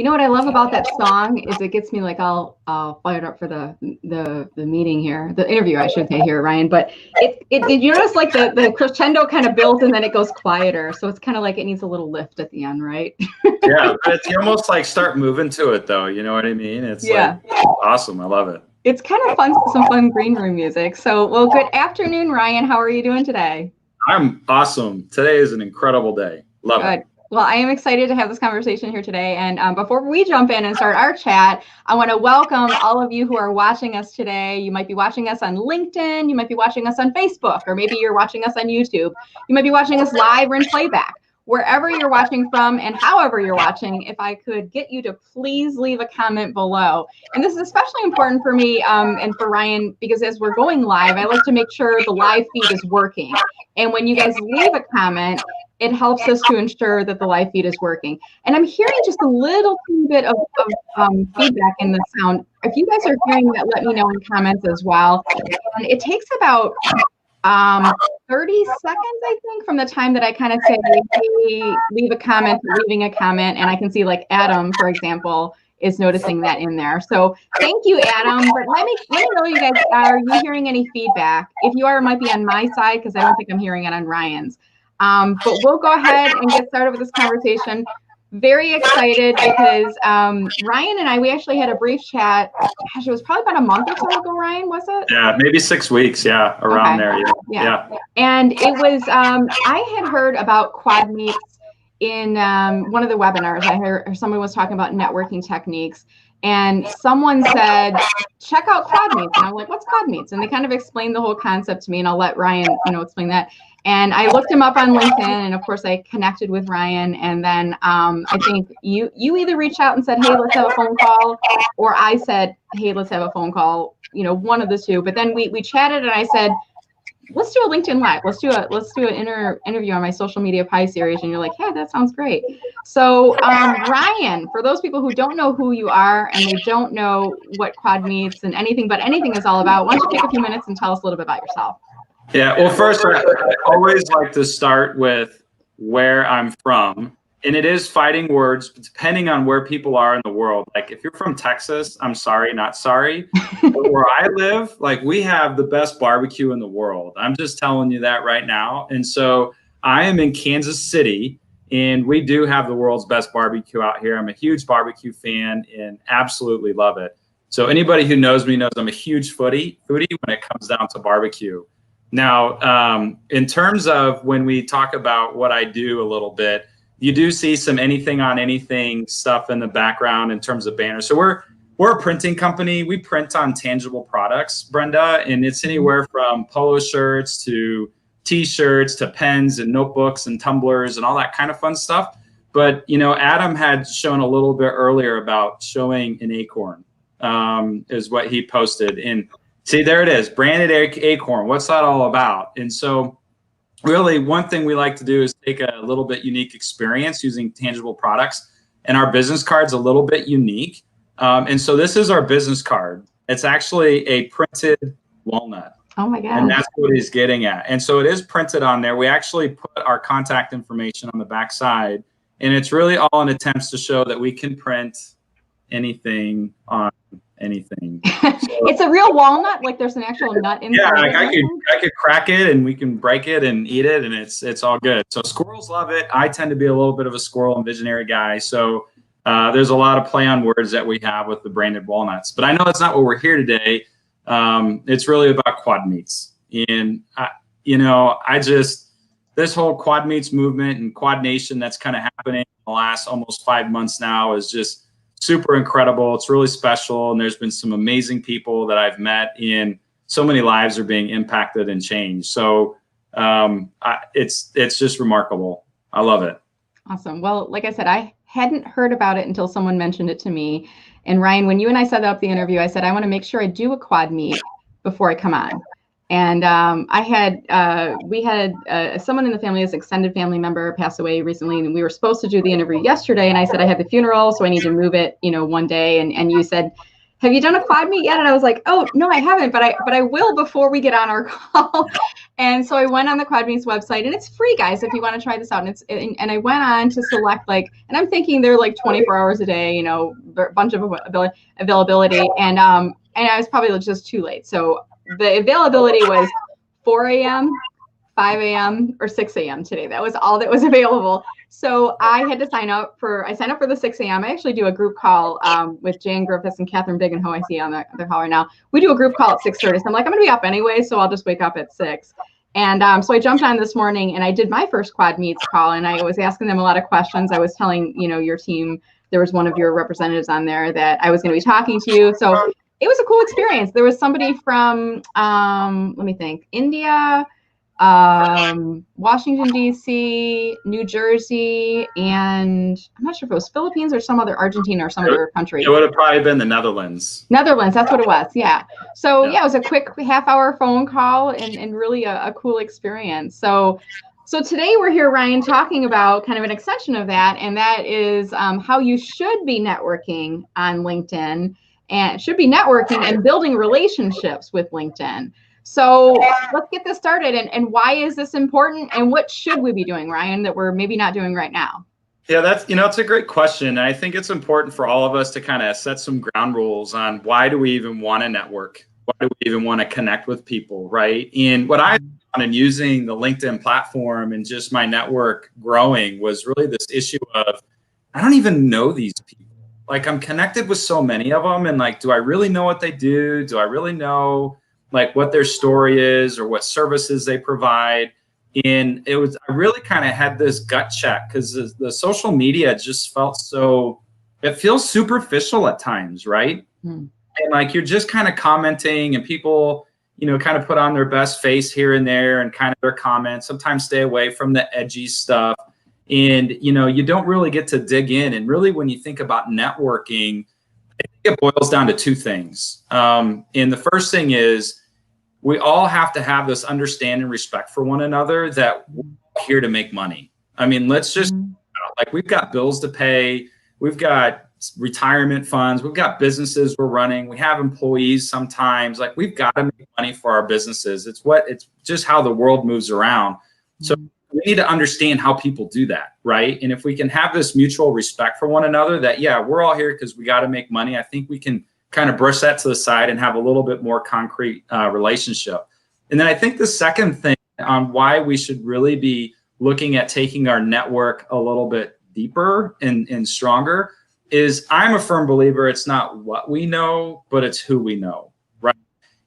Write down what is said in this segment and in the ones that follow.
You know what I love about that song is it gets me like all fired up for the meeting here, the interview, I should say here, Ryan. But did you notice like the crescendo kind of builds and then it goes quieter, so it's kind of like it needs a little lift at the end, right? Yeah, but you almost like start moving to it though. You know what I mean? It's like awesome. I love it. It's kind of fun, some fun green room music. So, well, good afternoon, Ryan. How are you doing today? I'm awesome. Today is an incredible day. Love it. Well, I am excited to have this conversation here today. And before we jump in and start our chat, I want to welcome all of you who are watching us today. You might be watching us on LinkedIn. You might be watching us on Facebook, or maybe you're watching us on YouTube. You might be watching us live or in playback. Wherever you're watching from and however you're watching, if I could get you to please leave a comment below. And this is especially important for me and for Ryan, because as we're going live, I like to make sure the live feed is working. And when you guys leave a comment, it helps us to ensure that the live feed is working. And I'm hearing just a little bit of feedback in the sound. If you guys are hearing that, let me know in comments as well. And it takes about 30 seconds, I think, from the time that I kind of say, hey, leave a comment, leaving a comment, and I can see like Adam, for example, is noticing that in there. So thank you, Adam. But let me know, you guys, are you hearing any feedback? If you are, it might be on my side because I don't think I'm hearing it on Ryan's. But we'll go ahead and get started with this conversation. Very excited because Ryan and I, we actually had a brief chat. Gosh, it was probably about a month or so ago, Ryan, was it? Yeah, maybe 6 weeks. Yeah, around there. Yeah. And it was, I had heard about quad meets in one of the webinars. I heard someone was talking about networking techniques. And someone said, check out quad meets. And I'm like, what's quad meets? And they kind of explained the whole concept to me. And I'll let Ryan, explain that. And I looked him up on LinkedIn, and of course I connected with Ryan. And then I think you either reached out and said, hey, let's have a phone call, or I said, hey, let's have a phone call, one of the two. But then we chatted, and I said, let's do a LinkedIn Live. Let's do an interview on my social media pie series. And you're like, yeah, that sounds great. So Ryan, for those people who don't know who you are and they don't know what quad meets and anything is all about, why don't you take a few minutes and tell us a little bit about yourself? Yeah, well, first, I always like to start with where I'm from. And it is fighting words, depending on where people are in the world. Like if you're from Texas, I'm sorry, not sorry. But where I live, like we have the best barbecue in the world. I'm just telling you that right now. And so I am in Kansas City, and we do have the world's best barbecue out here. I'm a huge barbecue fan and absolutely love it. So anybody who knows me knows I'm a huge foodie when it comes down to barbecue. Now, in terms of when we talk about what I do a little bit, you do see some anything on anything stuff in the background in terms of banners. So we're a printing company. We print on tangible products, Brenda, and it's anywhere from polo shirts to T-shirts to pens and notebooks and tumblers and all that kind of fun stuff. But, Adam had shown a little bit earlier about showing an acorn, is what he posted. And see, there it is, branded acorn. What's that all about? And so really, one thing we like to do is take a little bit unique experience using tangible products, and our business card's a little bit unique. And so this is our business card. It's actually a printed walnut. Oh my gosh. And that's what he's getting at. And so it is printed on there. We actually put our contact information on the back side, and it's really all in attempts to show that we can print anything on anything. So, it's a real walnut, like there's an actual nut inside. Yeah, like I could crack it and we can break it and eat it, and it's all good. So squirrels love it. I tend to be a little bit of a squirrel and visionary guy. So there's a lot of play on words that we have with the branded walnuts. But I know that's not what we're here today. It's really about quad meets. And this whole quad meets movement and quad nation that's kind of happening in the last almost 5 months now is just super incredible. It's really special. And there's been some amazing people that I've met, and so many lives are being impacted and changed. So it's just remarkable. I love it. Awesome. Well, like I said, I hadn't heard about it until someone mentioned it to me. And Ryan, when you and I set up the interview, I said, I want to make sure I do a quad meet before I come on. And we had someone in the family, this extended family member, pass away recently, and we were supposed to do the interview yesterday. And I said, I have the funeral, so I need to move it, one day. And you said, have you done a quad meet yet? And I was like, oh, no, I haven't, but I will before we get on our call. And so I went on the Quad Meets website, and it's free, guys, if you want to try this out. And I went on to select, like, and I'm thinking they're like 24 hours a day, you know, a bunch of availability. And I was probably just too late. So the availability was 4 a.m., 5 a.m. or 6 a.m. today. That was all that was available. So I had to sign up for the 6 a.m. I actually do a group call with Jane Griffiths and Catherine Biggin, who I see on the call right now. We do a group call at 6:30. So I'm like, I'm going to be up anyway, so I'll just wake up at 6. And so I jumped on this morning and I did my first Quad Meets call, and I was asking them a lot of questions. I was telling, you know, your team, there was one of your representatives on there that I was going to be talking to you. So it was a cool experience. There was somebody from, let me think, India, Washington, D.C., New Jersey, and I'm not sure if it was Philippines or some other Argentina or some other country. It would have probably been the Netherlands. Netherlands, that's what it was. Yeah. So yeah, it was a quick half-hour phone call and really a cool experience. So today we're here, Ryan, talking about kind of an extension of that, and that is how you should be networking on LinkedIn and should be networking and building relationships with LinkedIn. So let's get this started. And why is this important? And what should we be doing, Ryan, that we're maybe not doing right now? Yeah, that's, you know, it's a great question. I think it's important for all of us to kind of set some ground rules on why do we even want to network? Why do we even want to connect with people, right? And what I found in using the LinkedIn platform and just my network growing was really this issue of, I don't even know these people. Like, I'm connected with so many of them, and like, do I really know what they do? Do I really know like what their story is or what services they provide? And I really kind of had this gut check because the social media just it feels superficial at times, right? And like, you're just kind of commenting, and people, you know, kind of put on their best face here and there and kind of their comments, sometimes stay away from the edgy stuff. And, you know, you don't really get to dig in. And really, when you think about networking, I think it boils down to two things. And the first thing is, we all have to have this understanding and respect for one another that we're here to make money. I mean, let's just, like, we've got bills to pay. We've got retirement funds. We've got businesses we're running. We have employees sometimes. Like, we've got to make money for our businesses. It's just how the world moves around. So we need to understand how people do that, right? And if we can have this mutual respect for one another that, yeah, we're all here because we got to make money, I think we can kind of brush that to the side and have a little bit more concrete relationship. And then I think the second thing on why we should really be looking at taking our network a little bit deeper and stronger is, I'm a firm believer it's not what we know, but it's who we know, right?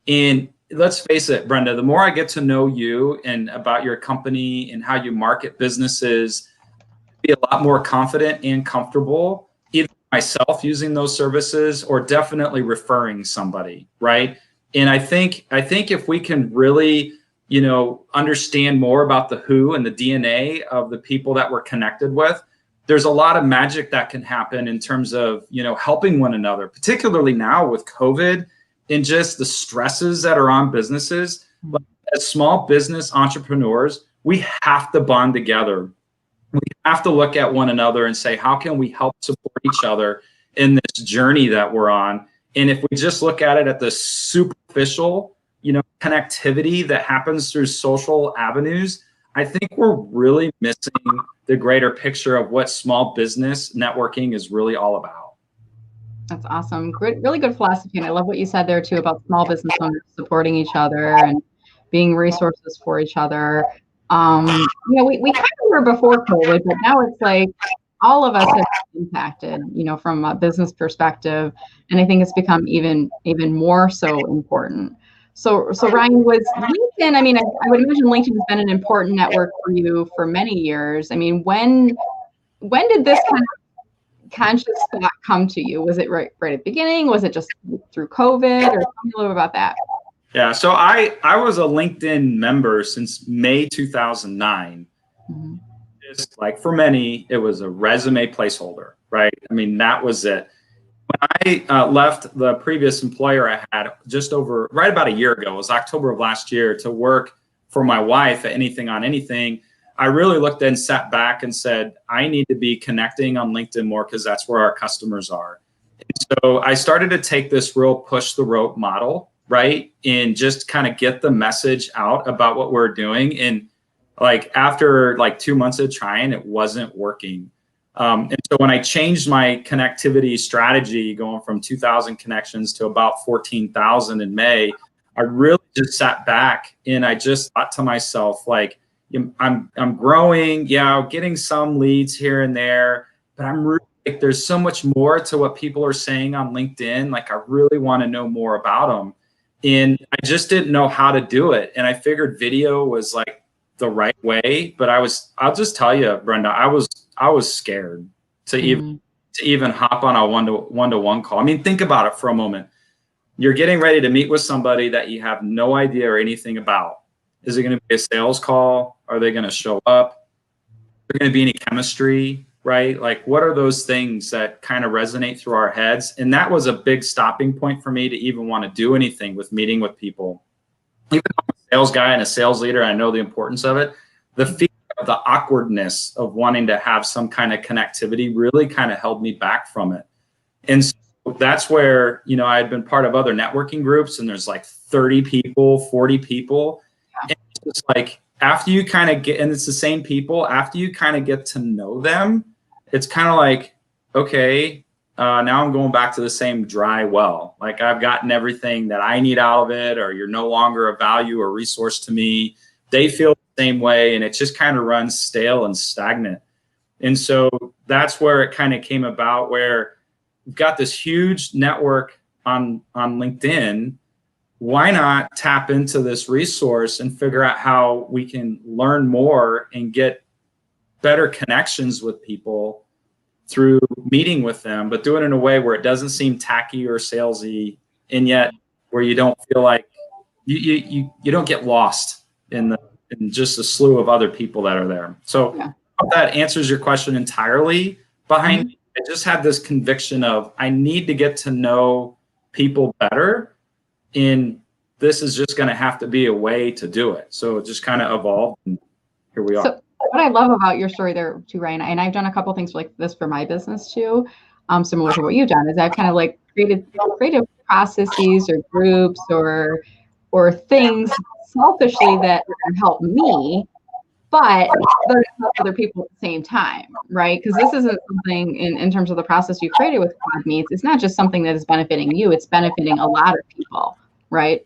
And let's face it, Brenda, the more I get to know you and about your company and how you market businesses, I'll be a lot more confident and comfortable either myself using those services or definitely referring somebody, right? And I think if we can really, you know, understand more about the who and the DNA of the people that we're connected with, there's a lot of magic that can happen in terms of, you know, helping one another, particularly now with COVID and just the stresses that are on businesses. But as small business entrepreneurs, we have to bond together. We have to look at one another and say, how can we help support each other in this journey that we're on? And if we just look at it at the superficial, you know, connectivity that happens through social avenues, I think we're really missing the greater picture of what small business networking is really all about. That's awesome. Good, really good philosophy. And I love what you said there too about small business owners supporting each other and being resources for each other. You know, we kind of were before COVID, but now it's like all of us have been impacted, you know, from a business perspective. And I think it's become even more so important. So Ryan, was LinkedIn, I mean, I would imagine LinkedIn has been an important network for you for many years. I mean, when did this kind of conscious thought come to you? Was it right at the beginning? Was it just through COVID? Or tell me a little bit about that. Yeah, so I was a LinkedIn member since May 2009. Just like for many, it was a resume placeholder, right? I mean, that was it. When I left the previous employer I had right about a year ago, it was October of last year, to work for my wife at Anything on Anything, I really looked and sat back and said, I need to be connecting on LinkedIn more because that's where our customers are. So I started to take this real push the rope model, right? And just kind of get the message out about what we're doing. And like after like 2 months of trying, it wasn't working. And so when I changed my connectivity strategy, going from 2,000 connections to about 14,000 in May, I really just sat back and I just thought to myself, like, I'm growing, yeah, getting some leads here and there, but I'm really, like, there's so much more to what people are saying on LinkedIn. Like, I really want to know more about them. And I just didn't know how to do it. And I figured video was like the right way, but I'll just tell you, Brenda, I was scared to even hop on a one-to-one call. I mean, think about it for a moment. You're getting ready to meet with somebody that you have no idea or anything about. Is it going to be a sales call? Are they going to show up? Is there going to be any chemistry, right? Like, what are those things that kind of resonate through our heads? And that was a big stopping point for me to even want to do anything with meeting with people. Even though I'm a sales guy and a sales leader, I know the importance of it. The feeling of the awkwardness of wanting to have some kind of connectivity really kind of held me back from it. And so that's where, I had been part of other networking groups and there's like 30 people, 40 people. And it's just like, after you kind of get, and it's the same people, after you kind of get to know them, it's kind of like, okay, now I'm going back to the same dry well. Like, I've gotten everything that I need out of it, or you're no longer a value or resource to me. They feel the same way, and it just kind of runs stale and stagnant. And so that's where it kind of came about, where we've got this huge network on LinkedIn. Why not tap into this resource and figure out how we can learn more and get better connections with people through meeting with them, but do it in a way where it doesn't seem tacky or salesy, and yet where you don't feel like you don't get lost in just a slew of other people that are there. So I hope that answers your question entirely. Behind I just had this conviction of, I need to get to know people better, and this is just going to have to be a way to do it. So it just kind of evolved, and here we are. So what I love about your story there too, Ryan, and I've done a couple things like this for my business too, similar to what you've done, is I've kind of like created processes or groups or things selfishly that help me, but they're help other people at the same time, right? Because this isn't something in terms of the process you created with Quad Meets. It's not just something that is benefiting you; it's benefiting a lot of people, right?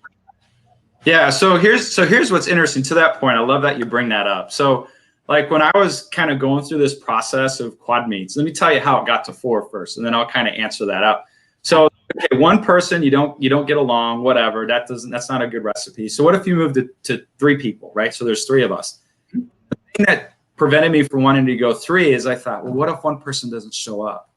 Yeah. So here's what's interesting to that point. I love that you bring that up. So, like, when I was kind of going through this process of Quad Meets, let me tell you how it got to 4 first, and then I'll kind of answer that up. So, okay, one person, you don't get along, whatever. That's not a good recipe. So what if you moved to 3 people, right? So there's 3 of us. The thing that prevented me from wanting to go 3 is I thought, well, what if one person doesn't show up?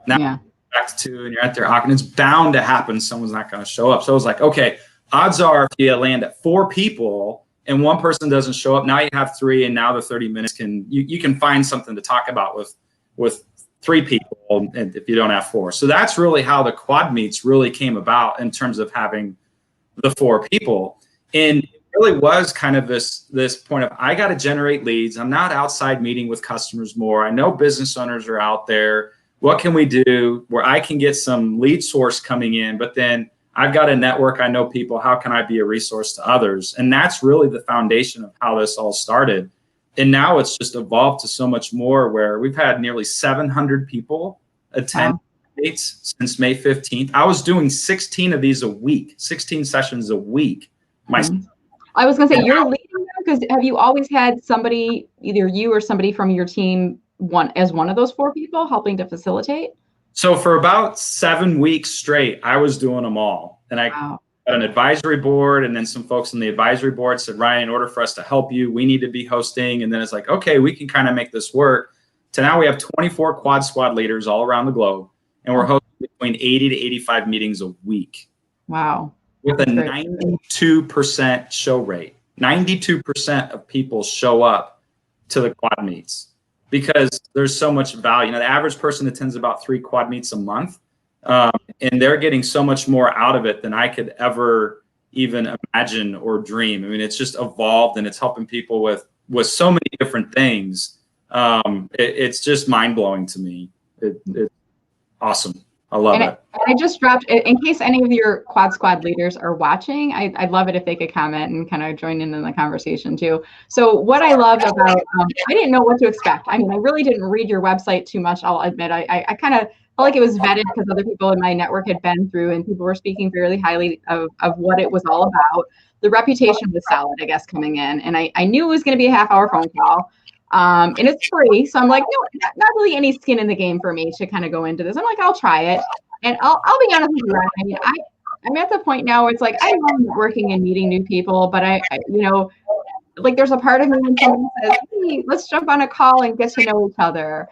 Now back to 2, and you're at there, and it's bound to happen. Someone's not going to show up. So I was like, okay, odds are if you land at 4 people and one person doesn't show up, now you have 3, and now the 30 minutes you can find something to talk about with 3 people, and if you don't have 4. So that's really how the Quad Meets really came about, in terms of having the 4 people. And it really was kind of this point of, I got to generate leads. I'm not outside meeting with customers more. I know business owners are out there. What can we do where I can get some lead source coming in, but then I've got a network, I know people, how can I be a resource to others? And that's really the foundation of how this all started. And now it's just evolved to so much more, where we've had nearly 700 people attend dates since May 15th. I was doing 16 of these a week, 16 sessions a week. I was going to say, you're leading them, because have you always had somebody, either you or somebody from your team, one of those 4 people helping to facilitate? So for about 7 weeks straight, I was doing them all. And I got an advisory board, and then some folks on the advisory board said, Ryan, in order for us to help you, we need to be hosting. And then it's like, okay, we can kind of make this work. So now we have 24 Quad Squad leaders all around the globe, and we're hosting between 80 to 85 meetings a week. Wow. With a 92% show rate. 92% of people show up to the Quad Meets, because there's so much value. The average person attends about 3 Quad Meets a month, and they're getting so much more out of it than I could ever even imagine or dream. I mean, it's just evolved, and it's helping people with so many different things. It's just mind blowing to me. It's awesome. I love it. I just dropped, in case any of your Quad Squad leaders are watching, I'd love it if they could comment and kind of join in the conversation too. So what I love about, I didn't know what to expect. I mean, I really didn't read your website too much, I'll admit. I kind of felt like it was vetted because other people in my network had been through and people were speaking fairly highly of what it was all about. The reputation was solid, I guess, coming in. And I knew it was going to be a half-hour phone call. And it's free. So I'm like, no, not really any skin in the game for me to kind of go into this. I'm like, I'll try it. And I'll be honest with you, Ryan. I mean, I'm at the point now where it's like, I love networking and meeting new people, but I like there's a part of me when somebody says, hey, let's jump on a call and get to know each other.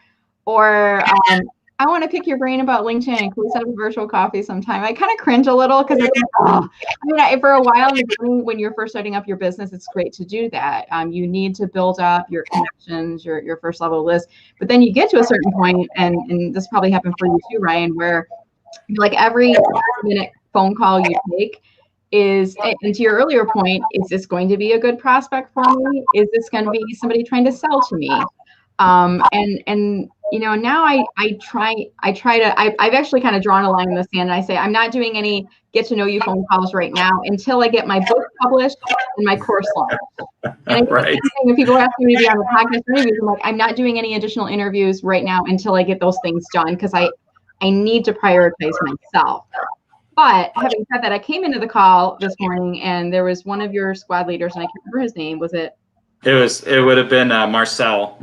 Or I want to pick your brain about LinkedIn. Can we set up a virtual coffee sometime? I kind of cringe a little because it's like, oh. I mean, for a while, when you're first starting up your business, it's great to do that. You need to build up your connections, your first level list. But then you get to a certain point, and this probably happened for you too, Ryan, where like every minute phone call you take is, and to your earlier point, is this going to be a good prospect for me? Is this going to be somebody trying to sell to me? And now I've actually kind of drawn a line in the sand and I say, I'm not doing any get to know you phone calls right now until I get my book published and my course launched. And right. When people ask me to be on the podcast interviews, I'm like, I'm not doing any additional interviews right now until I get those things done because I need to prioritize myself. But having said that, I came into the call this morning and there was one of your squad leaders, and I can't remember his name. Was it? It would have been Marcel.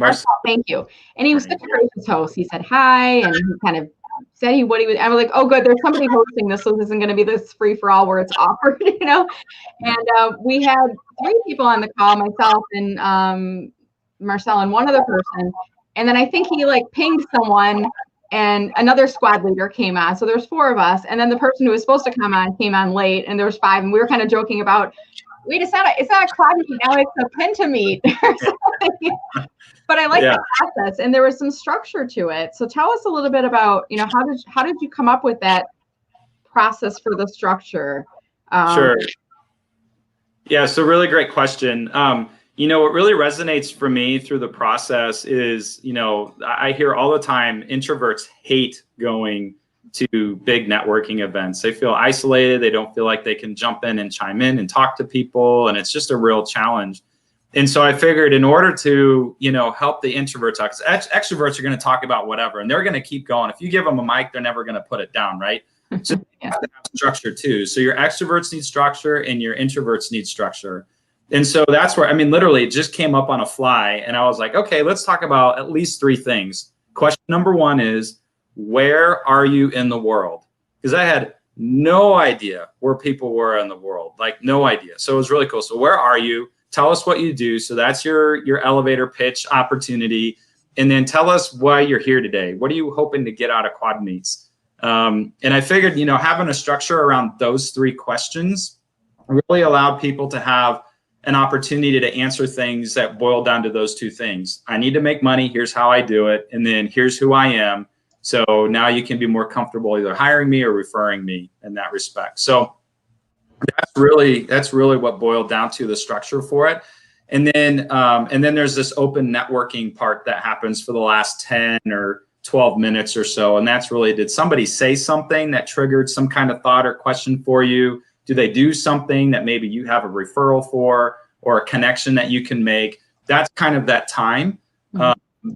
Thank you. And he was such a gracious host. He said hi, and he kind of said what he would. I was like, oh, good. There's somebody hosting this, so this isn't going to be this free for all where it's awkward, And we had 3 people on the call, myself and Marcel and one other person. And then I think he like pinged someone, and another squad leader came on. So there's 4 of us, and then the person who was supposed to come on came on late, and there was 5, and we were kind of joking about, wait, it's not a quad meet now, it's a pentameet or something. But I like the process, and there was some structure to it. So tell us a little bit about, how did you come up with that process for the structure? Sure. Yeah, so really great question. What really resonates for me through the process is, I hear all the time introverts hate going to big networking events. They feel isolated. They don't feel like they can jump in and chime in and talk to people. And it's just a real challenge. And so I figured in order to, help the introverts out, because extroverts are going to talk about whatever, and they're going to keep going. If you give them a mic, they're never going to put it down, right? So you have to have structure too. So your extroverts need structure and your introverts need structure. And so that's where, literally it just came up on a fly. And I was like, okay, let's talk about at least 3 things. Question number 1 is, where are you in the world? Because I had no idea where people were in the world, like no idea. So it was really cool. So where are you? Tell us what you do. So that's your elevator pitch opportunity. And then tell us why you're here today. What are you hoping to get out of quad meets? And I figured, having a structure around those 3 questions really allowed people to have an opportunity to answer things that boil down to those 2 things. I need to make money. Here's how I do it. And then here's who I am. So now you can be more comfortable either hiring me or referring me in that respect. So that's really what boiled down to the structure for it. And then there's this open networking part that happens for the last 10 or 12 minutes or so. And that's really, did somebody say something that triggered some kind of thought or question for you? Do they do something that maybe you have a referral for or a connection that you can make? That's kind of that time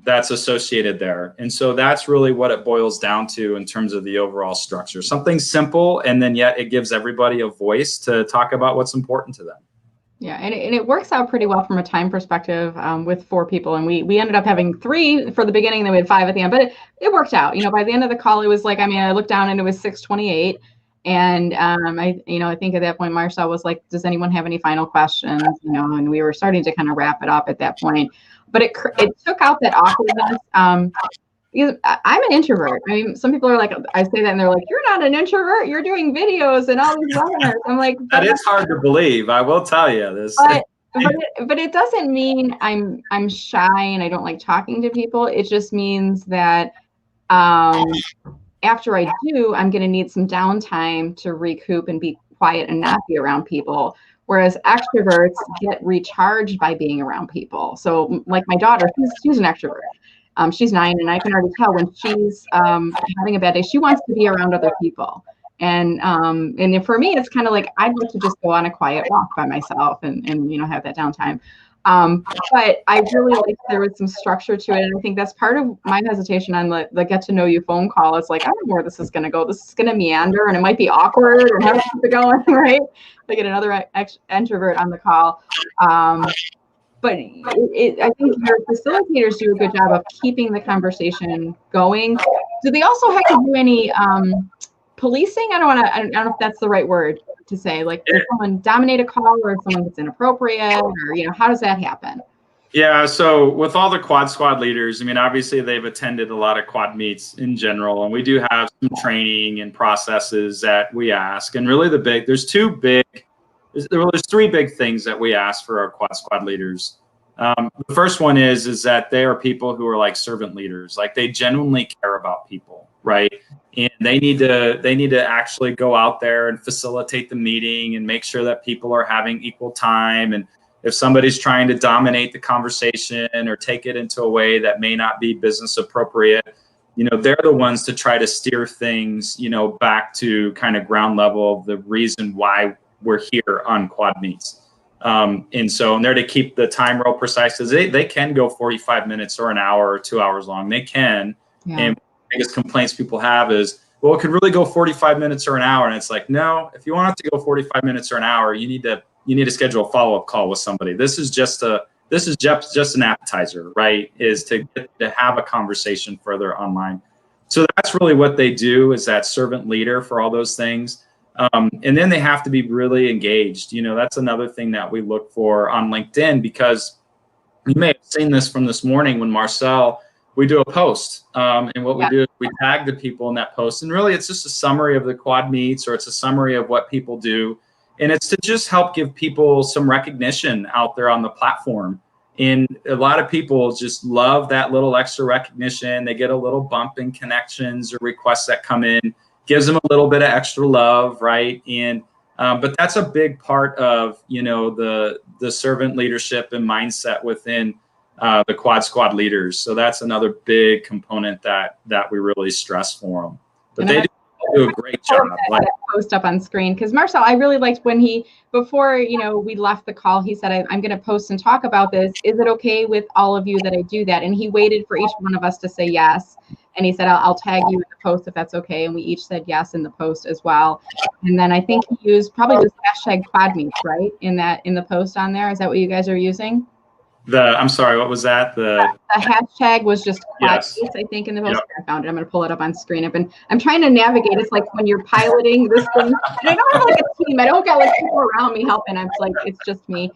that's associated there. And so that's really what it boils down to in terms of the overall structure. Something simple, and then yet it gives everybody a voice to talk about what's important to them. Yeah, and it works out pretty well from a time perspective with 4 people. And we ended up having 3 for the beginning, then we had 5 at the end. But it worked out. By the end of the call, it was like, I looked down and it was 6:28. And I think at that point, Marcel was like, does anyone have any final questions? And we were starting to kind of wrap it up at that point. But it took out that awkwardness. Because I'm an introvert. Some people are like, I say that and they're like, you're not an introvert. You're doing videos and all these webinars. I'm like, that is hard to believe. I will tell you this. But it doesn't mean I'm shy and I don't like talking to people. It just means that after I do, I'm going to need some downtime to recoup and be quiet and not be around people. Whereas extroverts get recharged by being around people. So like my daughter, she's an extrovert. She's 9, and I can already tell when she's having a bad day, she wants to be around other people. And for me, it's kind of like I'd like to just go on a quiet walk by myself and have that downtime. But I really like there was some structure to it, and I think that's part of my hesitation on the get to know you phone call. It's like I don't know where this is going to go. This is going to meander, and it might be awkward, and how to keep it going, right? They get another introvert on the call. But I think your facilitators do a good job of keeping the conversation going. Do they also have to do any policing? I don't know if that's the right word to say. Like, does someone dominate a call, or if someone gets inappropriate, or how does that happen? Yeah, so with all the quad squad leaders, I mean, obviously they've attended a lot of quad meets in general, and we do have some training and processes that we ask. And really there's three big things that we ask for our quad squad leaders. The first one is that they are people who are like servant leaders, like they genuinely care about people, right? And they need to actually go out there and facilitate the meeting and make sure that people are having equal time. And if somebody's trying to dominate the conversation or take it into a way that may not be business appropriate, they're the ones to try to steer things, back to kind of ground level of the reason why we're here on quad meets. And they're to keep the time real precise, because they can go 45 minutes or an hour or 2 hours long. They can. Yeah. And the biggest complaints people have is, well, it could really go 45 minutes or an hour. And it's like, no, if you want it to go 45 minutes or an hour, you need to schedule a follow-up call with somebody. This is just an appetizer, right? Is to have a conversation further online. So that's really what they do, is that servant leader for all those things. And then they have to be really engaged. That's another thing that we look for on LinkedIn, because you may have seen this from this morning when Marcel, we do a post. And what we do is we tag the people in that post. And really, it's just a summary of the quad meets, or it's a summary of what people do. And it's to just help give people some recognition out there on the platform. And a lot of people just love that little extra recognition. They get a little bump in connections or requests that come in, gives them a little bit of extra love, right? And but that's a big part of the servant leadership and mindset within the quad squad leaders. So that's another big component that we really stress for them. But they do a great job. Post up on screen, because Marcel, I really liked when before we left the call, he said, I'm going to post and talk about this. Is it okay with all of you that I do that? And he waited for each one of us to say yes. And he said, I'll tag you in the post if that's okay. And we each said yes in the post as well. And then I think he used probably just hashtag quad meets, right? In the post on there. Is that what you guys are using? I'm sorry, what was that? The hashtag was just quad meets, I think, in the post. Yep. I found it. I'm going to pull it up on screen. I'm trying to navigate. It's like when you're piloting this thing, and I don't have like a team. I don't got like people around me helping. It's just me.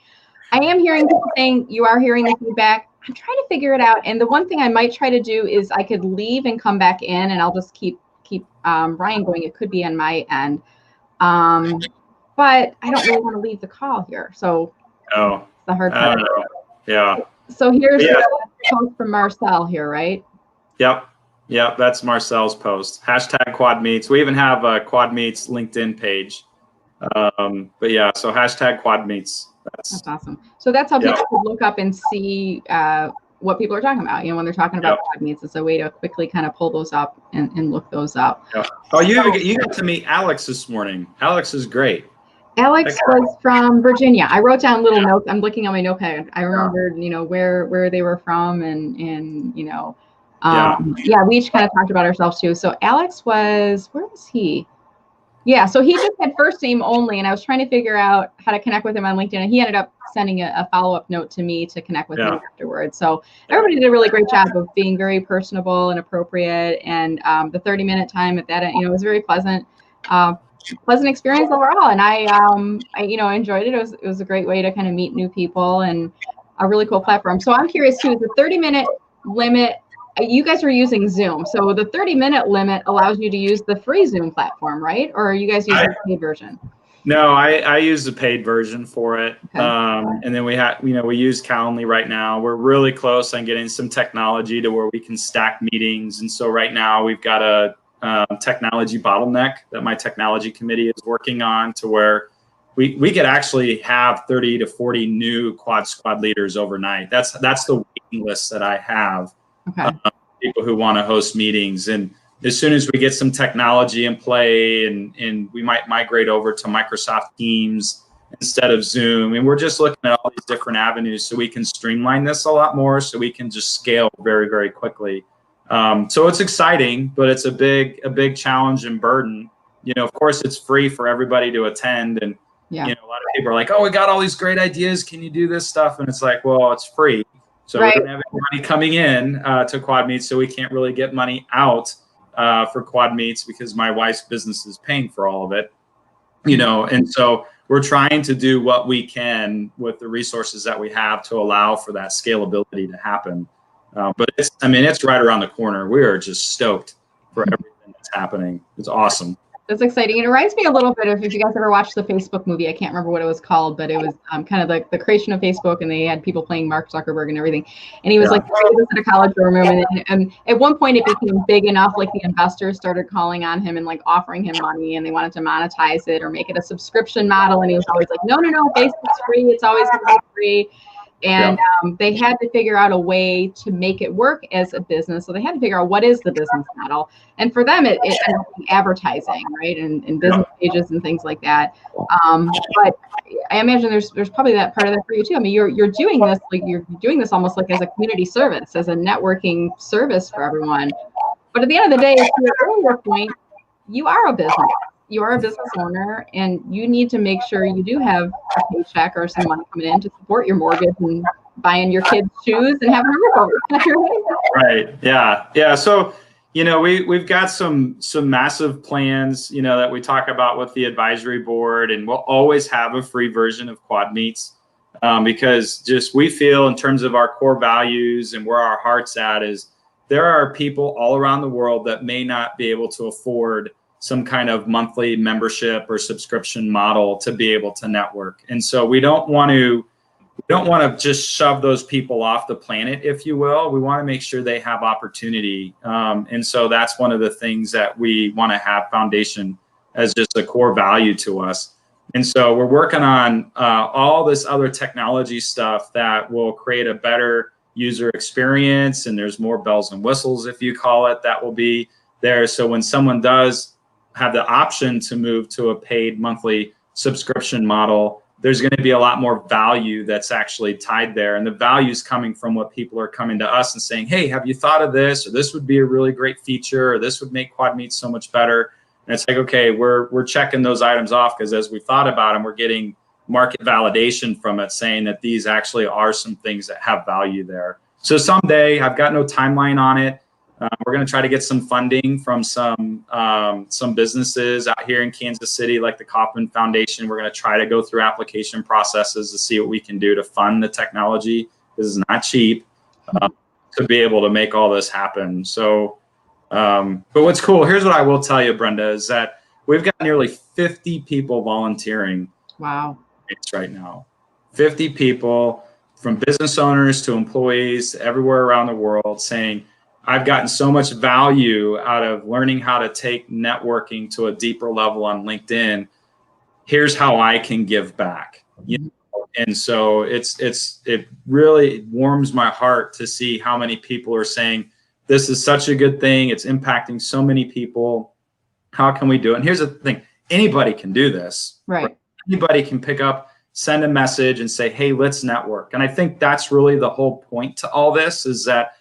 I am hearing people saying you are hearing the feedback. I'm trying to figure it out. And the one thing I might try to do is I could leave and come back in, and I'll just keep Ryan going. It could be on my end. But I don't really want to leave the call here. So it's the hard part. Yeah. So here's the post from Marcel here, right? Yep. That's Marcel's post. Hashtag quad meets. We even have a quad meets LinkedIn page. But yeah, so hashtag quad meets. That's awesome. So that's how people could look up and see what people are talking about. When they're talking about quad meets, it's a way to quickly kind of pull those up and look those up. Yeah. Oh, you got to meet Alex this morning. Alex is great. Alex was from Virginia. I wrote down little notes. I'm looking at my notepad. I remembered, where they were from, and we each kind of talked about ourselves too. So Alex where was he? Yeah, so he just had first name only, and I was trying to figure out how to connect with him on LinkedIn, and he ended up sending a follow-up note to me to connect with him afterwards. So everybody did a really great job of being very personable and appropriate, and the 30-minute time at that, it was very pleasant experience overall, and I enjoyed it. It was a great way to kind of meet new people and a really cool platform. So I'm curious too, the 30-minute limit, you guys are using Zoom, so the 30-minute limit allows you to use the free Zoom platform, right? Or are you guys using the paid version? No, I use the paid version for it. Okay. And then we use Calendly right now. We're really close on getting some technology to where we can stack meetings, and so right now we've got a technology bottleneck that my technology committee is working on, to where we could actually have 30 to 40 new quad squad leaders overnight. That's the waiting list that I have Okay. People who want to host meetings. And as soon as we get some technology in play, and we might migrate over to Microsoft Teams instead of Zoom. And we're just looking at all these different avenues so we can streamline this a lot more, so we can just scale very, very quickly. So it's exciting, but it's a big challenge and burden. Of course, it's free for everybody to attend. And, a lot of people are like, oh, we got all these great ideas. Can you do this stuff? And it's like, well, it's free. So we don't have any money coming in to Quad Meets, so we can't really get money out for Quad Meets because my wife's business is paying for all of it. And so we're trying to do what we can with the resources that we have to allow for that scalability to happen. But it's right around the corner. We are just stoked for everything that's happening. It's awesome. That's exciting. And it reminds me a little bit of, if you guys ever watched the Facebook movie, I can't remember what it was called, but it was kind of like the creation of Facebook, and they had people playing Mark Zuckerberg and everything. And he was like, he was at a college dorm room, and at one point it became big enough, like the investors started calling on him and like offering him money, and they wanted to monetize it or make it a subscription model. And he was always like, no, Facebook's free. It's always going to be free. And they had to figure out a way to make it work as a business. So they had to figure out what is the business model. And for them, it ended up being advertising, right? And business pages and things like that. But I imagine there's probably that part of that for you too. I mean, you're doing this, like you're doing this almost like as a community service, as a networking service for everyone. But at the end of the day, to your earlier point, you are a business. You are a business owner, and you need to make sure you do have a paycheck or some money coming in to support your mortgage and buying your kids' shoes and having a roof over their head. Right. Yeah. So, we've got some massive plans, that we talk about with the advisory board, and we'll always have a free version of Quad Meets because just we feel in terms of our core values and where our heart's at is there are people all around the world that may not be able to afford some kind of monthly membership or subscription model to be able to network. And so we don't want to just shove those people off the planet, if you will. We want to make sure they have opportunity. And so that's one of the things that we want to have foundation as just a core value to us. And so we're working on all this other technology stuff that will create a better user experience. And there's more bells and whistles, if you call it, that will be there. So when someone does have the option to move to a paid monthly subscription model, there's going to be a lot more value that's actually tied there. And the value is coming from what people are coming to us and saying, hey, have you thought of this? Or this would be a really great feature, or this would make Quad Meets so much better. And it's like, okay, we're checking those items off because as we thought about them, we're getting market validation from it saying that these actually are some things that have value there. So someday, I've got no timeline on it. We're going to try to get some funding from some businesses out here in Kansas City, like the Kauffman Foundation. We're going to try to go through application processes to see what we can do to fund the technology. This is not cheap to be able to make all this happen. So, but what's cool, here's what I will tell you, Brenda, is that we've got nearly 50 people volunteering. Wow. Right now. 50 people, from business owners to employees everywhere around the world, saying, I've gotten so much value out of learning how to take networking to a deeper level on LinkedIn. Here's how I can give back. And so it really warms my heart to see how many people are saying, this is such a good thing. It's impacting so many people. How can we do it? And here's the thing. Anybody can do this. Right. Anybody can pick up, send a message and say, hey, let's network. And I think that's really the whole point to all this, is that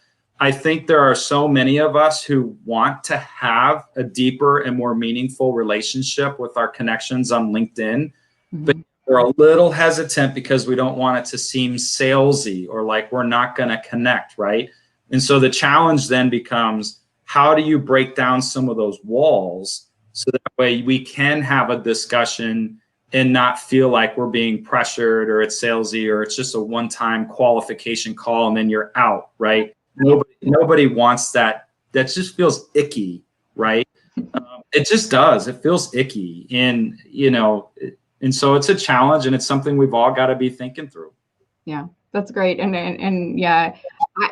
I think there are so many of us who want to have a deeper and more meaningful relationship with our connections on LinkedIn, but we're a little hesitant because we don't want it to seem salesy or like we're not going to connect, right? And so the challenge then becomes, how do you break down some of those walls so that way we can have a discussion and not feel like we're being pressured or it's salesy or it's just a one-time qualification call and then you're out, right? Nobody wants that. That just feels icky, right? It just does. It feels icky. And, and so it's a challenge and it's something we've all got to be thinking through. Yeah, that's great. And yeah,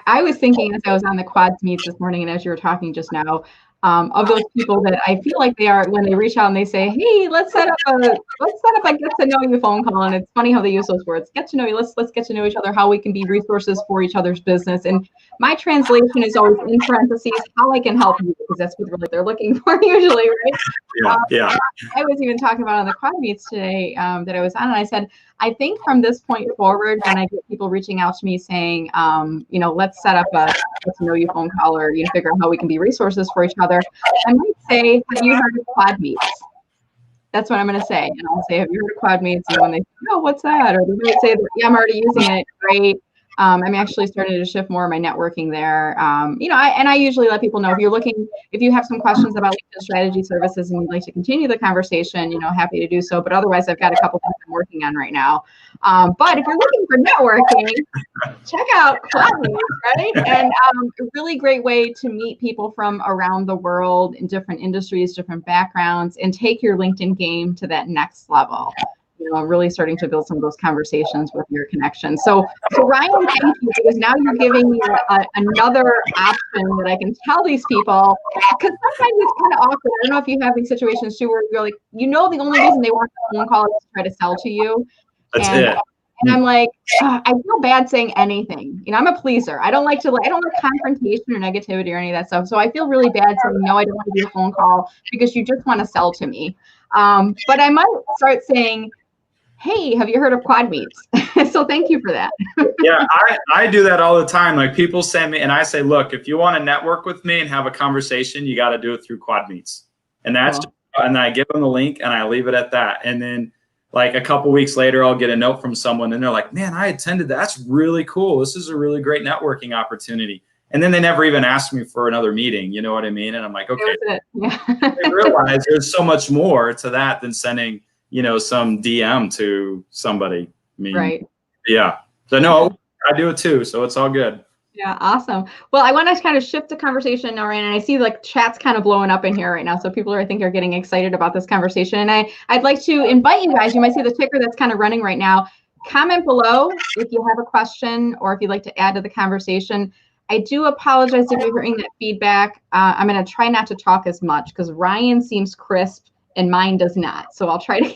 I was thinking as I was on the Quad Meets this morning and as you were talking just now, of those people that I feel like they are when they reach out and they say, hey, let's set up a get to know you phone call. And it's funny how they use those words, get to know you. Let's get to know each other, how we can be resources for each other's business. And my translation is always in parentheses, how I can help you, because that's what really they're looking for usually, right? Yeah. I was even talking about on the quad meets today that I was on, and I said, I think from this point forward, when I get people reaching out to me saying, let's set up a get to know you phone call, or figure out how we can be resources for each other, I might say, have you heard of quad meets? That's what I'm going to say. And I'll say, have you heard of quad meets? And when they say, oh, what's that? Or they might say, yeah, I'm already using it. Great. I'm actually starting to shift more of my networking there. I usually let people know if you have some questions about LinkedIn strategy services and you'd like to continue the conversation, happy to do so. But otherwise, I've got a couple things I'm working on right now. But if you're looking for networking, check out Cloudmeets, right? And a really great way to meet people from around the world in different industries, different backgrounds, and take your LinkedIn game to that next level. Really starting to build some of those conversations with your connections. So Ryan, thank you, because now you're giving me another option that I can tell these people, because sometimes it's kind of awkward. I don't know if you have these situations too, where you're like, the only reason they want a phone call is to try to sell to you. That's it. And I'm like, I feel bad saying anything. I'm a pleaser. I don't like confrontation or negativity or any of that stuff. So I feel really bad saying, no, I don't want to do a phone call because you just want to sell to me. But I might start saying, hey, have you heard of quad meets? So thank you for that. Yeah, I do that all the time. Like, people send me and I say, look, if you want to network with me and have a conversation, you got to do it through quad meets. And that's Cool. And I give them the link and I leave it at that. And then like a couple weeks later, I'll get a note from someone and they're like, man, I attended that. That's really cool. This is a really great networking opportunity. And then they never even asked me for another meeting. You know what I mean? And I'm like, okay. Yeah. I realize there's so much more to that than sending, some DM to somebody. I mean, right. Yeah. So no, I do it too. So it's all good. Yeah, awesome. Well, I want to kind of shift the conversation now, Ryan, and I see like chat's kind of blowing up in here right now. So people I think are getting excited about this conversation. And I'd like to invite you guys, you might see the ticker that's kind of running right now. Comment below if you have a question or if you'd like to add to the conversation. I do apologize if you're hearing that feedback. I'm going to try not to talk as much because Ryan seems crisp and mine does not. So I'll try to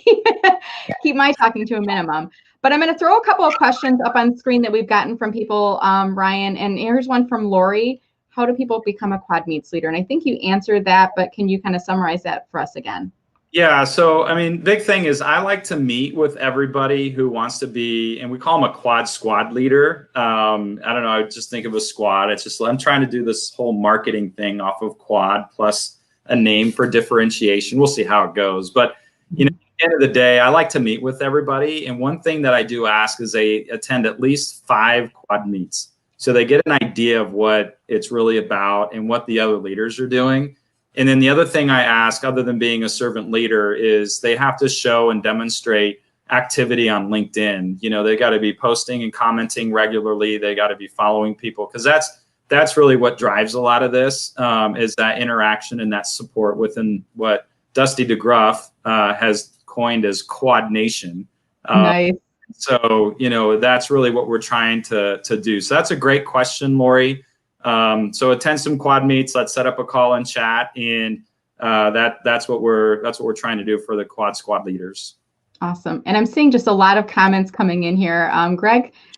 keep my talking to a minimum. But I'm going to throw a couple of questions up on screen that we've gotten from people, Ryan. And here's one from Lori. How do people become a quad meets leader? And I think you answered that, but can you kind of summarize that for us again? Yeah. So, big thing is I like to meet with everybody who wants to be, and we call them a quad squad leader. I don't know. I just think of a squad. It's just, I'm trying to do this whole marketing thing off of quad plus a name for differentiation. We'll see how it goes. But, at the end of the day, I like to meet with everybody. And one thing that I do ask is they attend at least 5 quad meets. So they get an idea of what it's really about and what the other leaders are doing. And then the other thing I ask, other than being a servant leader, is they have to show and demonstrate activity on LinkedIn. They got to be posting and commenting regularly. They got to be following people, because that's really what drives a lot of this, is that interaction and that support within what Dusty DeGruff has coined as Quad Nation. Nice. So, that's really what we're trying to do. So that's a great question, Lori. So attend some quad meets. Let's set up a call and chat, and that's what we're trying to do for the quad squad leaders. Awesome. And I'm seeing just a lot of comments coming in here.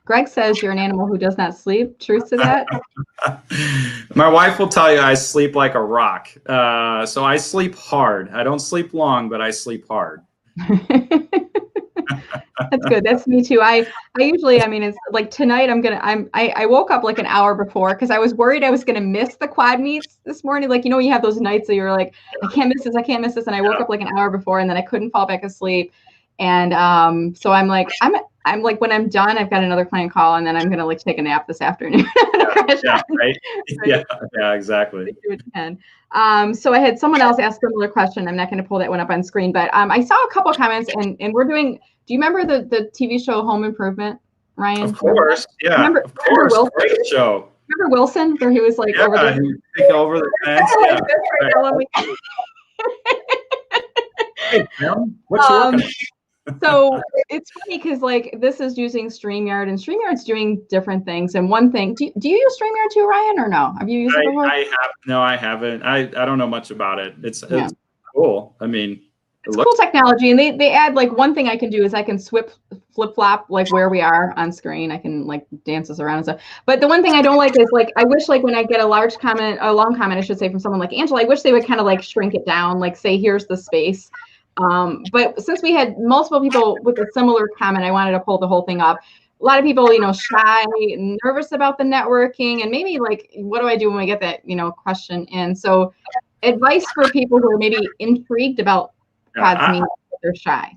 Greg says you're an animal who does not sleep. Truth to that? My wife will tell you I sleep like a rock. So I sleep hard. I don't sleep long, but I sleep hard. That's good. That's me too. I usually, it's like tonight I woke up like an hour before because I was worried I was going to miss the quad meets this morning. Like, you have those nights that you're like, I can't miss this. And I woke up like an hour before and then I couldn't fall back asleep. And so I'm like, when I'm done, I've got another client call and then I'm going to like take a nap this afternoon. Right. Yeah, exactly. So I had someone else ask a similar question. I'm not going to pull that one up on screen, but I saw a couple of comments and we're doing, do you remember the TV show Home Improvement, Ryan? Of course. Yeah. Remember Wilson? Great show. Remember Wilson, where he was like over the fence? Yeah. Hey, Tim, what's you working on? So it's funny because like this is using StreamYard and StreamYard's doing different things. And one thing, do you use StreamYard too, Ryan, or no? Have you used it before? No, I haven't. I don't know much about it. It's cool. I mean, it's cool technology, and they add like one thing I can do is I can flip flop like where we are on screen. I can like dance us around and stuff. But the one thing I don't like is like I wish like when I get a long comment, I should say, from someone like Angela, I wish they would kind of like shrink it down, like say here's the space. But since we had multiple people with a similar comment, I wanted to pull the whole thing up. A lot of people, shy, nervous about the networking, and maybe like, what do I do when we get that, question in? So advice for people who are maybe intrigued about Quads meet, they're shy.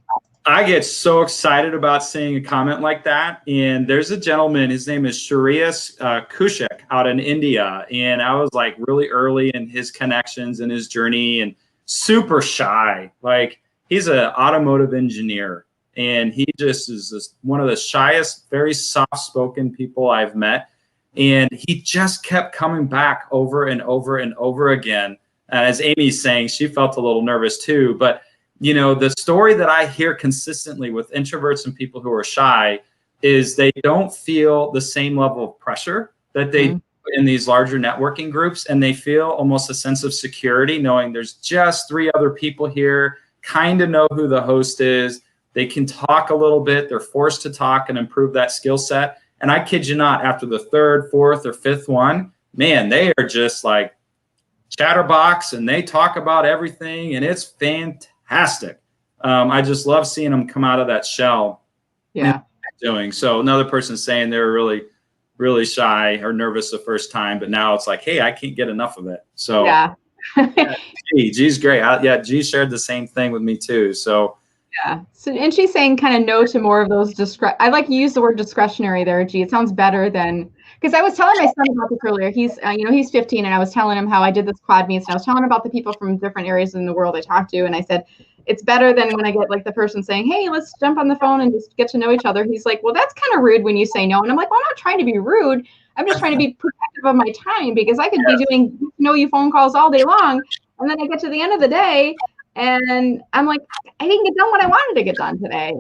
I get so excited about seeing a comment like that. And there's a gentleman, his name is Shreyas Kushik out in India. And I was like really early in his connections and his journey, and super shy. Like, he's an automotive engineer, and he just is one of the shyest, very soft-spoken people I've met. And he just kept coming back over and over and over again. As Amy's saying, she felt a little nervous too. But, the story that I hear consistently with introverts and people who are shy is they don't feel the same level of pressure that they do in these larger networking groups. And they feel almost a sense of security knowing there's just 3 other people here, kind of know who the host is. They can talk a little bit. They're forced to talk and improve that skill set. And I kid you not, after the 3rd, 4th, or 5th one, man, they are just like chatterbox, and they talk about everything, and it's fantastic. I just love seeing them come out of that shell. Yeah. Doing so. Another person saying they're really, really shy or nervous the first time, but now it's like, hey, I can't get enough of it. So yeah. G's great. G shared the same thing with me too. So yeah. So, and she's saying kind of no to more of those I like to use the word discretionary there, G. It sounds better than, because I was telling my son about this earlier. He's, he's 15, and I was telling him how I did this quad meets, and I was telling him about the people from different areas in the world I talked to, and I said, it's better than when I get like the person saying, hey, let's jump on the phone and just get to know each other. He's like, well, that's kind of rude when you say no. And I'm like, well, I'm not trying to be rude. I'm just trying to be protective of my time, because I could be doing you phone calls all day long, and then I get to the end of the day and I'm like, I didn't get done what I wanted to get done today.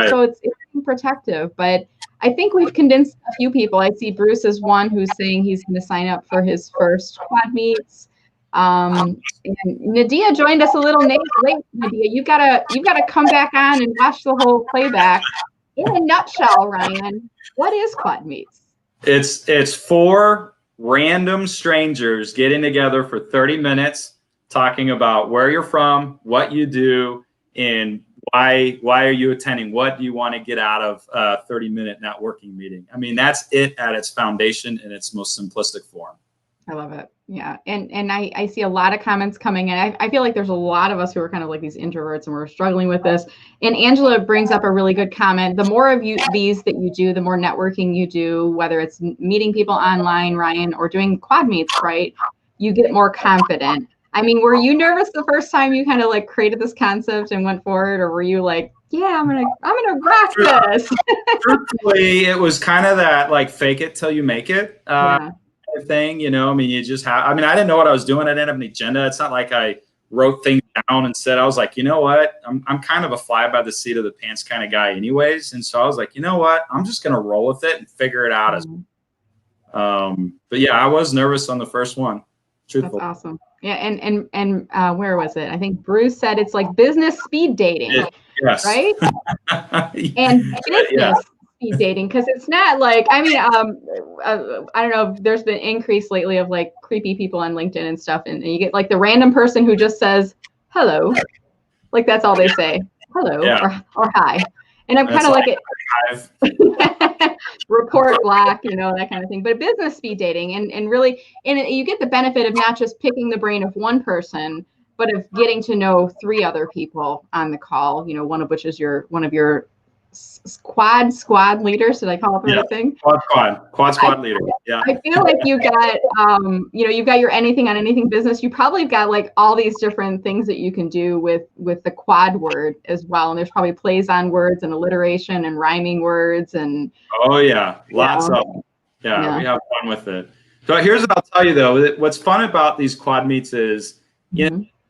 So it's protective, but I think we've convinced a few people. I see Bruce is one who's saying he's going to sign up for his first quad meets. And Nadia joined us a little late. Nadia, you gotta come back on and watch the whole playback. In a nutshell, Ryan, what is quad meets? It's 4 random strangers getting together for 30 minutes, talking about where you're from, what you do, and why are you attending? What do you want to get out of a 30-minute networking meeting? I mean, that's it at its foundation in its most simplistic form. I love it. Yeah. And I see a lot of comments coming in. I feel like there's a lot of us who are kind of like these introverts, and we're struggling with this. And Angela brings up a really good comment. The more of these that you do, the more networking you do, whether it's meeting people online, Ryan, or doing quad meets, right? You get more confident. I mean, were you nervous the first time you kind of like created this concept and went forward, or were you like, yeah, I'm gonna rock this? Truthfully, it was kind of that like fake it till you make it thing, I mean, you just have, I mean, I didn't know what I was doing. I didn't have an agenda. It's not like I wrote things down and said, I was like, you know what, I'm kind of a fly by the seat of the pants kind of guy anyways. And so I was like, you know what, I'm just going to roll with it and figure it out. But yeah, I was nervous on the first one. Truthful. That's awesome. Yeah. And where was it? I think Bruce said it's like business speed dating. Yes. Right. And business speed dating, because it's not like, I mean, I don't know, there's been increase lately of like creepy people on LinkedIn and stuff, and you get like the random person who just says hello, like that's all they say, hello, or hi, and I'm kind of like it report block, that kind of thing. But business speed dating, and really, and you get the benefit of not just picking the brain of one person, but of getting to know 3 other people on the call, one of which is one of your quad squad leaders. Did I call it the right thing? Quad squad leader. Yeah. I feel like you got, you've got your anything on anything business. You probably got like all these different things that you can do with the quad word as well. And there's probably plays on words and alliteration and rhyming words and. Oh yeah, lots of them. Yeah, we have fun with it. So here's what I'll tell you though. What's fun about these quad meets is,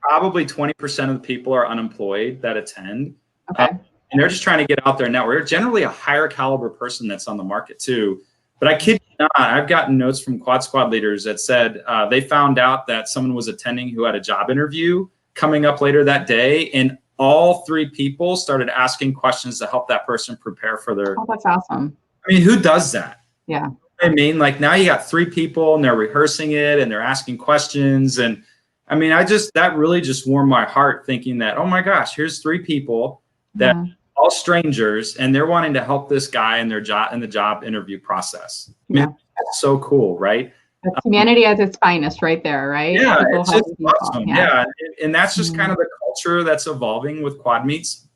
probably 20% of the people are unemployed that attend. Okay. and they're just trying to get out there network. They're generally a higher caliber person that's on the market too. But I kid you not, I've gotten notes from Quad Squad leaders that said they found out that someone was attending who had a job interview coming up later that day, and all 3 people started asking questions to help that person prepare for their. Oh, that's awesome. I mean, who does that? Yeah. I mean, like now you got 3 people and they're rehearsing it and they're asking questions. And I mean, that really just warmed my heart thinking that, oh my gosh, here's 3 people that all strangers and they're wanting to help this guy in their job, in the job interview process. I mean, that's so cool, right? That's humanity at its finest right there, right? Yeah, People it's just awesome. Yeah. Yeah. And that's just kind of the culture that's evolving with Quad Meets.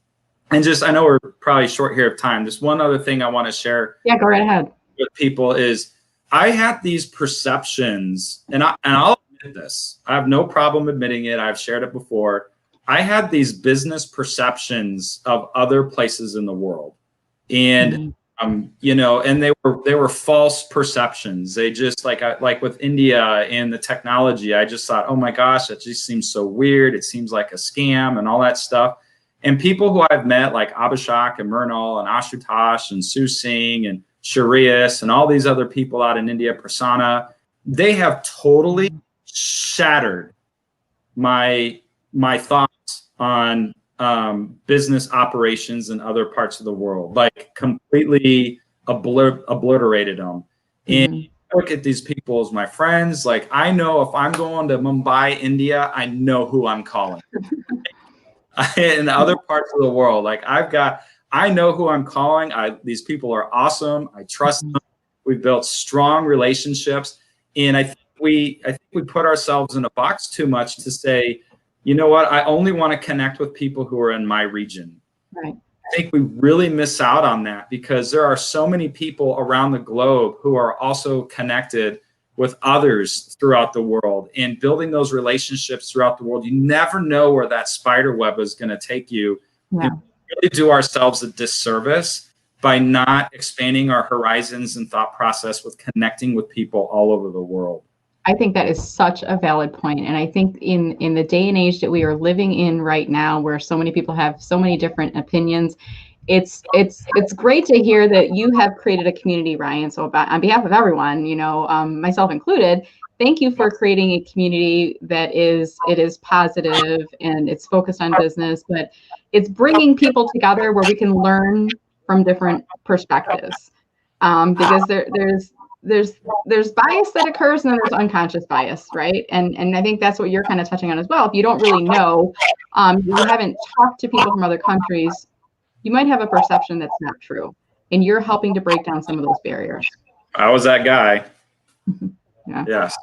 And just, I know we're probably short here of time. Just one other thing I want to share. Yeah, go right ahead. With people is I had these perceptions, and I'll admit this. I have no problem admitting it. I've shared it before. I had these business perceptions of other places in the world, and you know, and they were false perceptions. They just like with India and the technology. I just thought, oh my gosh, that just seems so weird. It seems like a scam and all that stuff. And people who I've met, like Abhishek and Murnal and Ashutosh and Sue Singh and Sharius and all these other people out in India, Prasanna, they have totally shattered my thoughts on business operations in other parts of the world, like completely obliterated them. And I look at these people as my friends. Like, I know if I'm going to Mumbai, India, I know who I'm calling. In other parts of the world, like I know who I'm calling. These people are awesome. I trust them. We've built strong relationships, and I think we put ourselves in a box too much to say, you know what? I only want to connect with people who are in my region. Right. I think we really miss out on that because there are so many people around the globe who are also connected with others throughout the world, and building those relationships throughout the world. You never know where that spider web is going to take you. Yeah. And we really do ourselves a disservice by not expanding our horizons and thought process with connecting with people all over the world. I think that is such a valid point. And I think in the day and age that we are living in right now, where so many people have so many different opinions, it's great to hear that you have created a community, Ryan. So on behalf of everyone, you know, myself included, thank you for creating a community that is positive and it's focused on business, but it's bringing people together where we can learn from different perspectives. Because there's bias that occurs and then there's unconscious bias, right? And I think that's what you're kind of touching on as well. If you don't really know, you haven't talked to people from other countries, you might have a perception that's not true. And you're helping to break down some of those barriers. I was that guy. Yeah. Yes.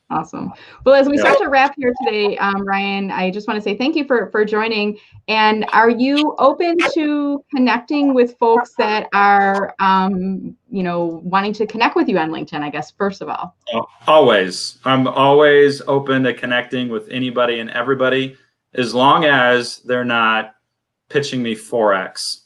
Awesome. Well, as we start to wrap here today, Ryan, I just want to say thank you for joining. And are you open to connecting with folks that are, you know, wanting to connect with you on LinkedIn, I guess, first of all? Always. I'm always open to connecting with anybody and everybody, as long as they're not pitching me Forex.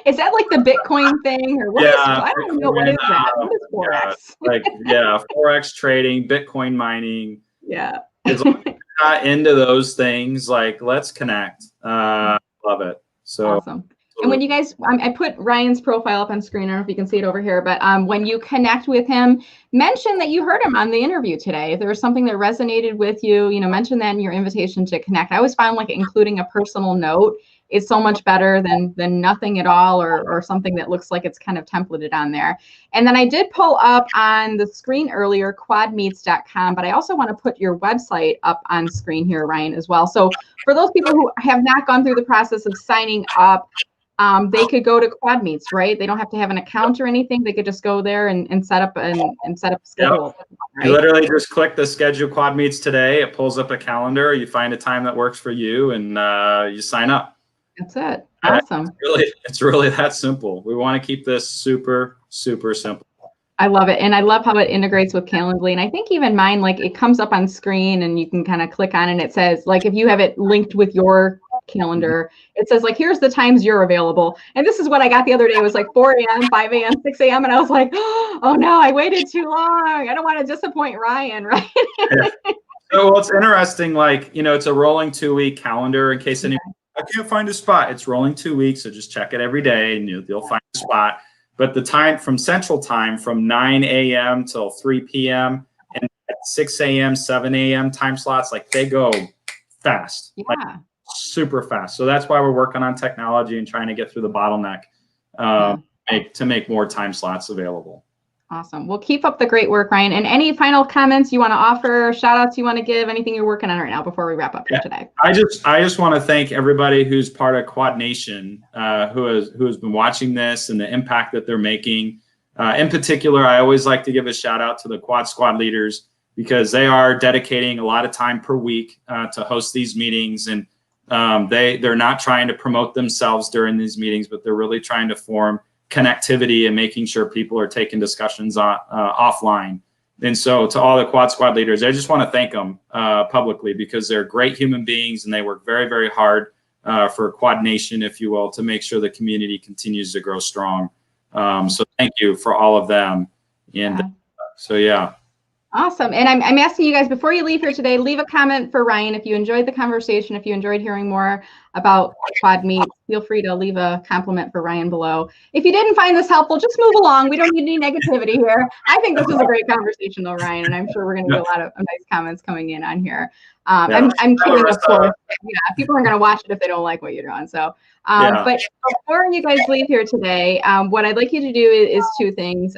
Is that like the Bitcoin thing, or what? I don't know. What is that? What is Forex? Forex trading, Bitcoin mining. Yeah. As long as you're not into those things, like, let's connect. Love it. So awesome. And when you guys, I put Ryan's profile up on screen. I don't know if you can see it over here, but when you connect with him, mention that you heard him on the interview today. If there was something that resonated with you, you know, mention that in your invitation to connect. I always found like including a personal note is so much better than nothing at all, or something that looks like it's kind of templated on there. And then I did pull up on the screen earlier, quadmeets.com, but I also want to put your website up on screen here, Ryan, as well. So for those people who have not gone through the process of signing up, they could go to Quad Meets, right? They don't have to have an account or anything. They could just go there and set up a schedule. Yep. Right? You literally just click the schedule Quad Meets today. It pulls up a calendar. You find a time that works for you, and you sign up. That's it. Awesome. It's really that simple. We want to keep this super, super simple. I love it. And I love how it integrates with Calendly. And I think even mine, like, it comes up on screen and you can kind of click on it and it says, like, if you have it linked with your calendar, it says, like, here's the times you're available. And this is what I got the other day. It was like 4 a.m., 5 a.m., 6 a.m. And I was like, oh no, I waited too long. I don't want to disappoint Ryan, right? Yeah. So, well, it's interesting, like, you know, it's a rolling 2-week calendar in case anyone I can't find a spot. It's rolling 2 weeks, so just check it every day and you'll find a spot. But the time from Central Time from 9 a.m. till 3 p.m. and at 6 a.m., 7 a.m. time slots, like they go fast, like super fast. So that's why we're working on technology and trying to get through the bottleneck to make more time slots available. Awesome. Well, keep up the great work, Ryan. And any final comments you want to offer, shout outs you want to give, anything you're working on right now before we wrap up here today? I just want to thank everybody who's part of Quad Nation, who has been watching this and the impact that they're making. In particular, I always like to give a shout out to the Quad Squad leaders because they are dedicating a lot of time per week to host these meetings, and they're not trying to promote themselves during these meetings, but they're really trying to form connectivity and making sure people are taking discussions offline. And so to all the Quad Squad leaders, I just want to thank them publicly because they're great human beings and they work very, very hard for Quad Nation, if you will, to make sure the community continues to grow strong. So thank you for all of them. And so, yeah. Awesome. And I'm asking you guys, before you leave here today, leave a comment for Ryan. If you enjoyed the conversation, if you enjoyed hearing more about Quad Meets, feel free to leave a compliment for Ryan below. If you didn't find this helpful, just move along. We don't need any negativity here. I think this was a great conversation though, Ryan, and I'm sure we're going to get a lot of nice comments coming in on here. I'm kidding, of course. Yeah, people aren't going to watch it if they don't like what you're doing. So, but before you guys leave here today, what I'd like you to do is two things.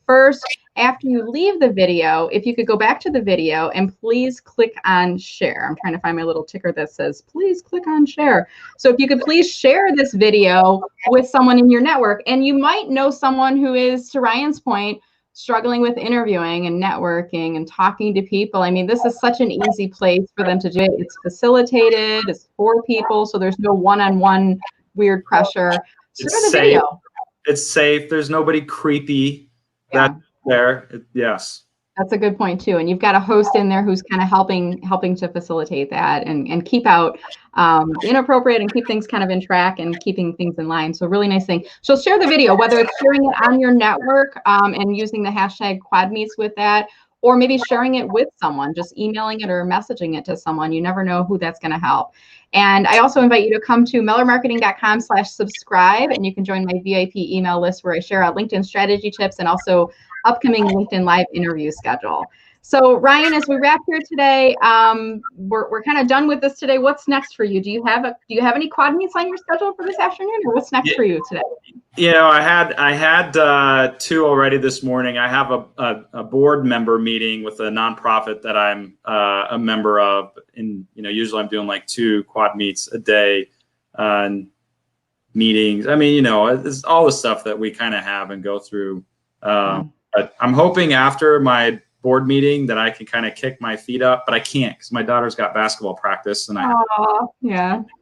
First, after you leave the video, if you could go back to the video and please click on share. I'm trying to find my little ticker that says, please click on share. So if you could please share this video with someone in your network, and you might know someone who is, to Ryan's point, struggling with interviewing and networking and talking to people. I mean, this is such an easy place for them to do it. It's facilitated, it's for people, so there's no one-on-one weird pressure. It's safe. It's safe. There's nobody creepy. Yes. That's a good point too. And you've got a host in there who's kind of helping to facilitate that and keep out inappropriate and keep things kind of in track and keeping things in line. So really nice thing. So share the video, whether it's sharing it on your network and using the hashtag Quad Meets with that, or maybe sharing it with someone, just emailing it or messaging it to someone. You never know who that's going to help. And I also invite you to come to mellermarketing.com/subscribe, and you can join my VIP email list where I share out LinkedIn strategy tips and also upcoming LinkedIn Live interview schedule. So Ryan, as we wrap here today, we're kind of done with this today. What's next for you? Do you have any Quad Meets on your schedule for this afternoon, or what's next for you today? I had two already this morning. I have a board member meeting with a nonprofit that I'm a member of, and usually I'm doing like 2 Quad Meets a day meetings. I mean, it's all the stuff that we kind of have and go through. But I'm hoping after my board meeting that I can kind of kick my feet up, but I can't because my daughter's got basketball practice and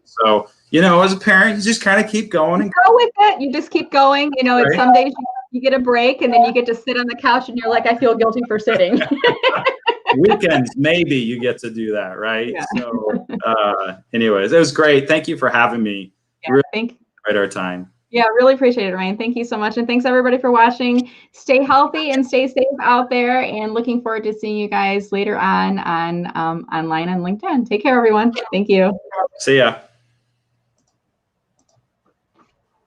So, as a parent, you just kind of keep going and go with it. You just keep going. Right? Some days you get a break and then you get to sit on the couch and you're like, I feel guilty for sitting. Weekends, maybe you get to do that, right? Yeah. So, anyways, it was great. Thank you for having me. Yeah, really enjoyed our time. Yeah, really appreciate it, Ryan. Thank you so much. And thanks everybody for watching. Stay healthy and stay safe out there, and looking forward to seeing you guys later on online on LinkedIn. Take care, everyone. Thank you. See ya.